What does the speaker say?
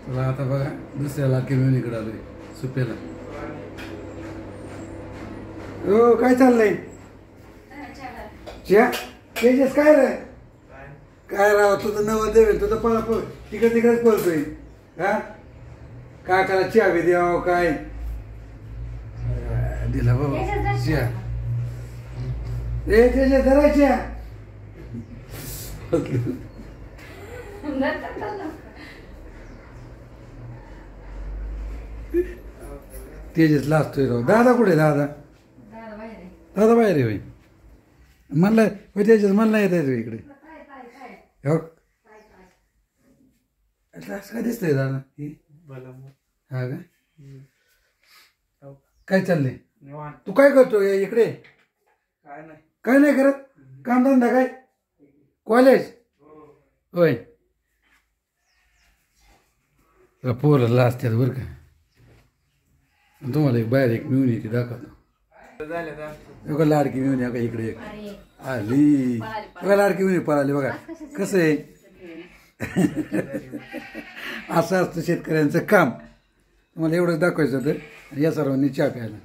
चला आता बघा दुसऱ्या लाडकी मिळून आलोय सुप्याला. हो काय चाललंय? तेजस काय रे? काय राव तुझं नवं देवेल तुझं पळा पळ तिकडेच पळतोय. हा काय करा चहा बी द्यावं काय दिला बाबा चहा. ए तेजस धरा चहा. तेजस लाजतोय राव. दादा कुठे दादा? दादा बाहेर आहे होय. म्हणलं होय तेजस मला नाही येत इकडे. हो असं काय दिसतंय दादा? हा का काय चाललंय? तू काय करतो इकडे? काय नाही करत. कामधंदा काय? कॉलेज होय. पोरं लाजतात बरं का. तुम्हाला एक बाहेर एक मिळून येते दाखवतो. बघा लाडकी मिळून का इकडे एक आली. बघा लाडकी मिळून पळाली बघा कसं आहे. असं असतं शेतकऱ्यांचं काम. तुम्हाला एवढंच दाखवायचं होतं. आणि या सर्वांनी चहा प्यायला.